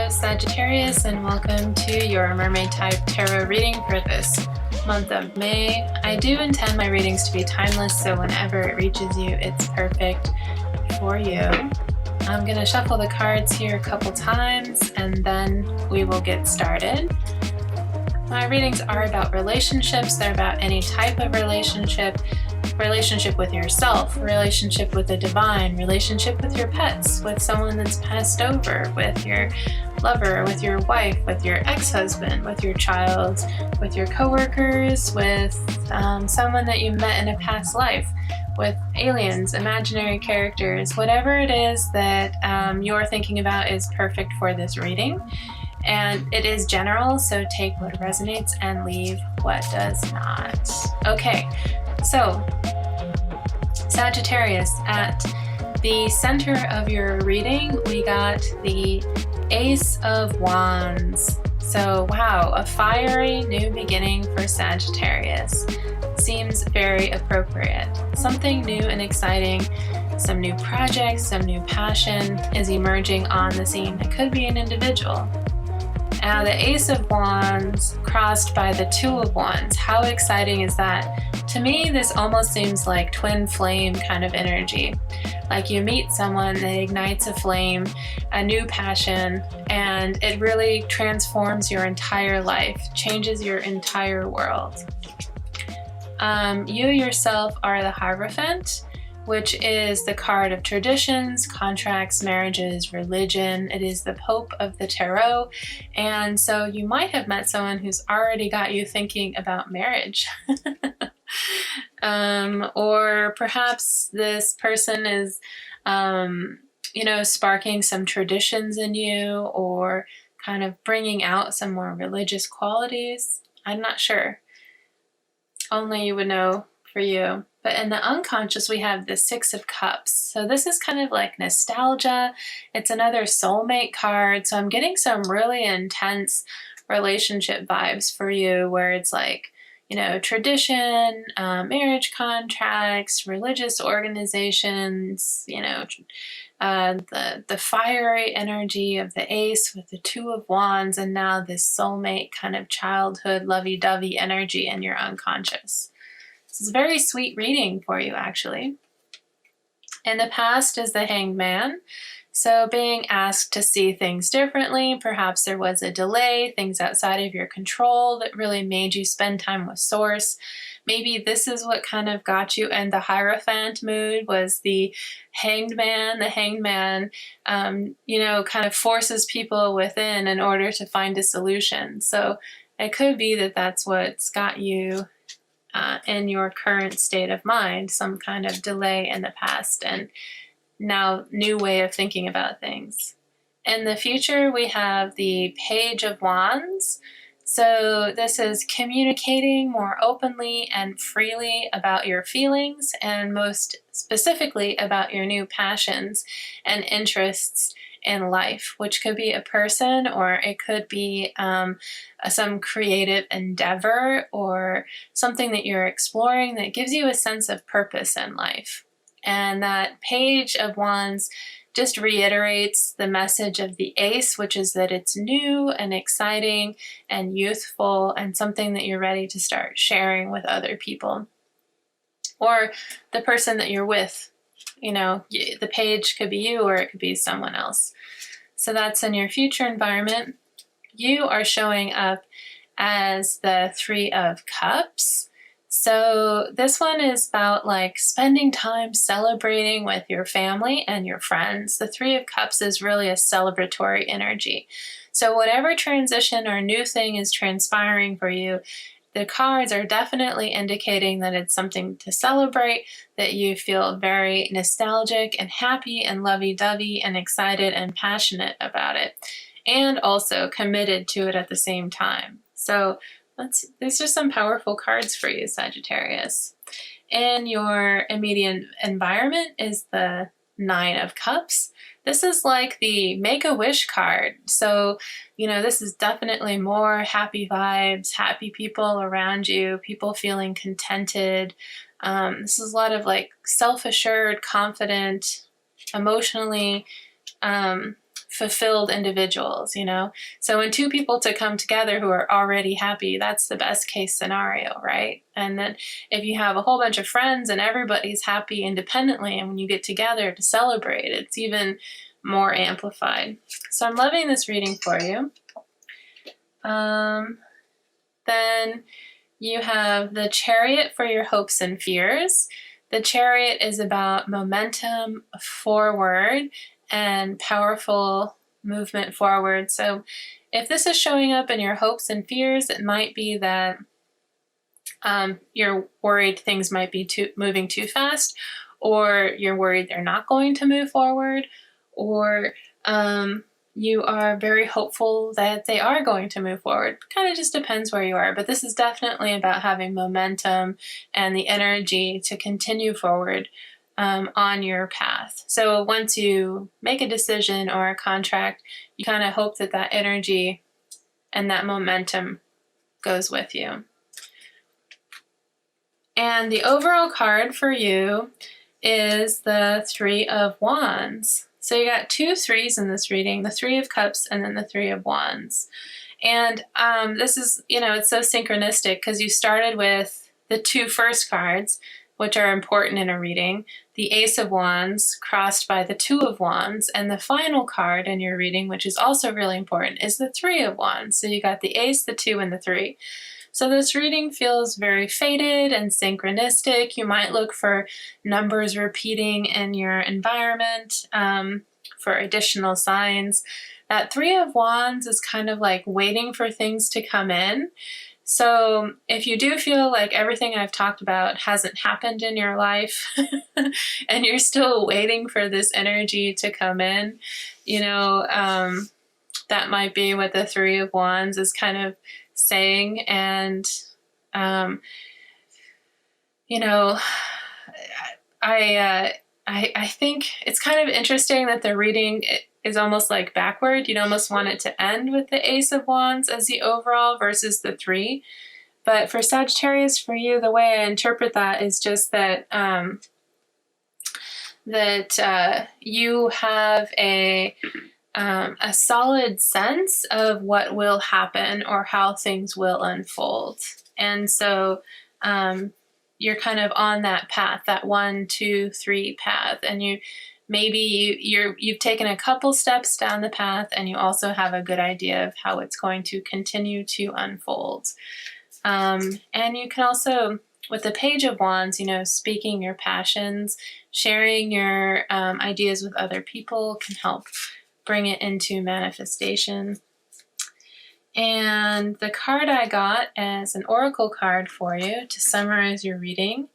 Sagittarius, and welcome to your Mermaid type tarot reading for this month of May. I do intend my readings to be timeless, so whenever it reaches you, it's perfect for you. I'm going to shuffle the cards here a couple times and then we will get started. My readings are about relationships. They're about any type of relationship with yourself, relationship with the divine, relationship with your pets, with someone that's passed over, with your lover, with your wife, with your ex-husband, with your child, with your coworkers, with someone that you met in a past life, with aliens, imaginary characters. Whatever it is that you're thinking about is perfect for this reading. And it is general, so take what resonates and leave what does not. Okay, so Sagittarius, at the center of your reading, we got the Ace of Wands. So wow, a fiery new beginning for Sagittarius. Seems very appropriate. Something new and exciting, some new projects, some new passion is emerging on the scene. It could be an individual. Now the Ace of Wands crossed by the Two of Wands. How exciting is that? To me, this almost seems like twin flame kind of energy. Like you meet someone that ignites a flame, a new passion, and it really transforms your entire life, changes your entire world. You yourself are the Hierophant, which is the card of traditions, contracts, marriages, religion. It is the Pope of the Tarot. And so you might have met someone who's already got you thinking about marriage. Or perhaps this person is, sparking some traditions in you or kind of bringing out some more religious qualities. I'm not sure. Only you would know for you. But in the unconscious, we have the Six of Cups. So this is kind of like nostalgia. It's another soulmate card. So I'm getting some really intense relationship vibes for you where it's like, tradition, marriage contracts, religious organizations, the fiery energy of the Ace with the Two of Wands, and now this soulmate kind of childhood lovey-dovey energy in your unconscious. This is a very sweet reading for you, actually. In the past is the Hanged Man. So being asked to see things differently, perhaps there was a delay, things outside of your control that really made you spend time with Source. Maybe this is what kind of got you in the Hierophant mood, was the Hanged Man. The Hanged Man, kind of forces people within in order to find a solution. So it could be that that's what's got you in your current state of mind, some kind of delay in the past and now new way of thinking about things. In the future, we have the Page of Wands. So this is communicating more openly and freely about your feelings, and most specifically about your new passions and interests in life, which could be a person or it could be some creative endeavor or something that you're exploring that gives you a sense of purpose in life. And that Page of Wands just reiterates the message of the Ace, which is that it's new and exciting and youthful and something that you're ready to start sharing with other people or the person that you're with. The page could be you or it could be someone else. So that's in your future environment. You are showing up as the Three of Cups. So this one is about like spending time celebrating with your family and your friends. The Three of Cups is really a celebratory energy. So whatever transition or new thing is transpiring for you, the cards are definitely indicating that it's something to celebrate, that you feel very nostalgic and happy and lovey-dovey and excited and passionate about it, and also committed to it at the same time. So these are some powerful cards for you, Sagittarius. In your immediate environment is the Nine of Cups. This is like the Make-A-Wish card. So, this is definitely more happy vibes, happy people around you, people feeling contented. This is a lot of like self-assured, confident, emotionally fulfilled individuals, you know? So when two people to come together who are already happy, that's the best case scenario, right? And then if you have a whole bunch of friends and everybody's happy independently, and when you get together to celebrate, it's even more amplified. So I'm loving this reading for you. Then you have the Chariot for your hopes and fears. The Chariot is about momentum forward and powerful movement forward. So if this is showing up in your hopes and fears, it might be that you're worried things might be moving too fast, or you're worried they're not going to move forward, or you are very hopeful that they are going to move forward. Kind of just depends where you are, but this is definitely about having momentum and the energy to continue forward on your path. So once you make a decision or a contract, you kind of hope that that energy and that momentum goes with you. And the overall card for you is the Three of Wands. So you got 2 3s in this reading, the Three of Cups and then the Three of Wands. And this is, you know, it's so synchronistic because you started with the 2 first cards, which are important in a reading, the Ace of Wands crossed by the Two of Wands, and the final card in your reading, which is also really important, is the Three of Wands. So you got the Ace, the 2, and the 3. So this reading feels very fated and synchronistic. You might look for numbers repeating in your environment for additional signs. That Three of Wands is kind of like waiting for things to come in. So if you do feel like everything I've talked about hasn't happened in your life and you're still waiting for this energy to come in, you know, that might be what the Three of Wands is kind of saying. And you know, I think it's kind of interesting that the reading is almost like backward. You'd almost want it to end with the Ace of Wands as the overall versus the 3. But for Sagittarius, for you, the way I interpret that is just that you have a solid sense of what will happen or how things will unfold. And so you're kind of on that path, that 1, 2, 3 path, and you've taken a couple steps down the path, and you also have a good idea of how it's going to continue to unfold. And you can also, with the Page of Wands, you know, speaking your passions, sharing your ideas with other people can help bring it into manifestation. And the card I got as an oracle card for you to summarize your reading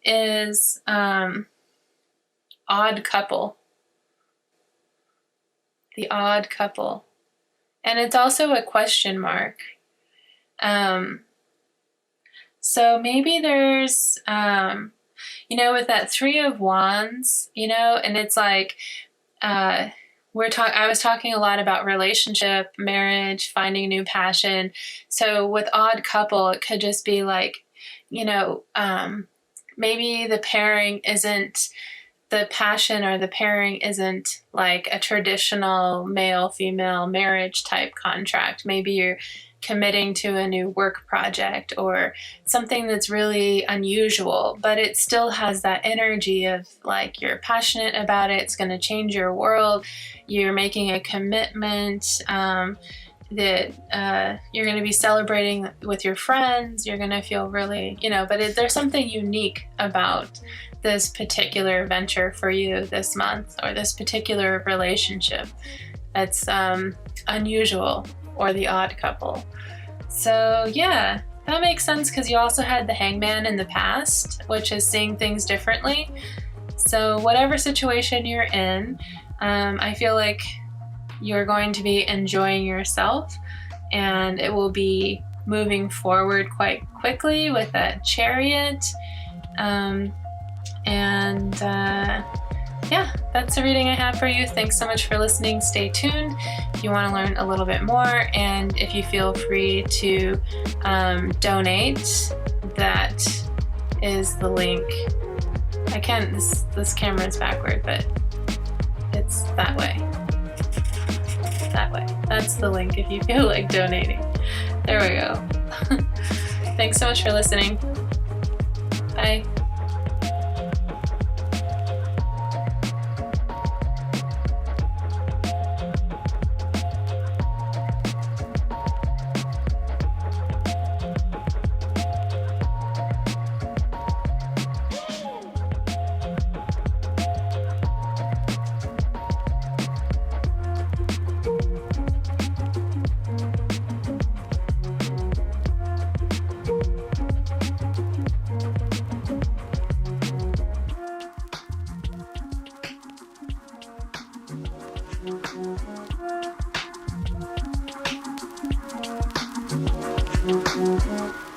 is Odd Couple. The Odd Couple. And it's also a question mark. So maybe there's, you know, with that Three of Wands, you know, and it's like, I was talking a lot about relationship, marriage, finding new passion. So with Odd Couple, it could just be like, you know, maybe the pairing isn't the passion, or the pairing isn't like a traditional male-female marriage type contract. Maybe you're committing to a new work project or something that's really unusual, but it still has that energy of like you're passionate about it, it's going to change your world, you're making a commitment, that you're going to be celebrating with your friends, you're going to feel really, you know, but there's something unique about this particular venture for you this month, or this particular relationship that's unusual, or the odd couple. So yeah, that makes sense, because you also had the Hangman in the past, which is seeing things differently. So whatever situation you're in, I feel like you're going to be enjoying yourself, and it will be moving forward quite quickly with that Chariot. Yeah, that's the reading I have for you. Thanks so much for listening. Stay tuned if you want to learn a little bit more, and if you feel free to donate, that is the link. I can't, this camera is backward, but it's that way. post the link if you feel like donating. There we go. Thanks so much for listening. Bye. Thank you.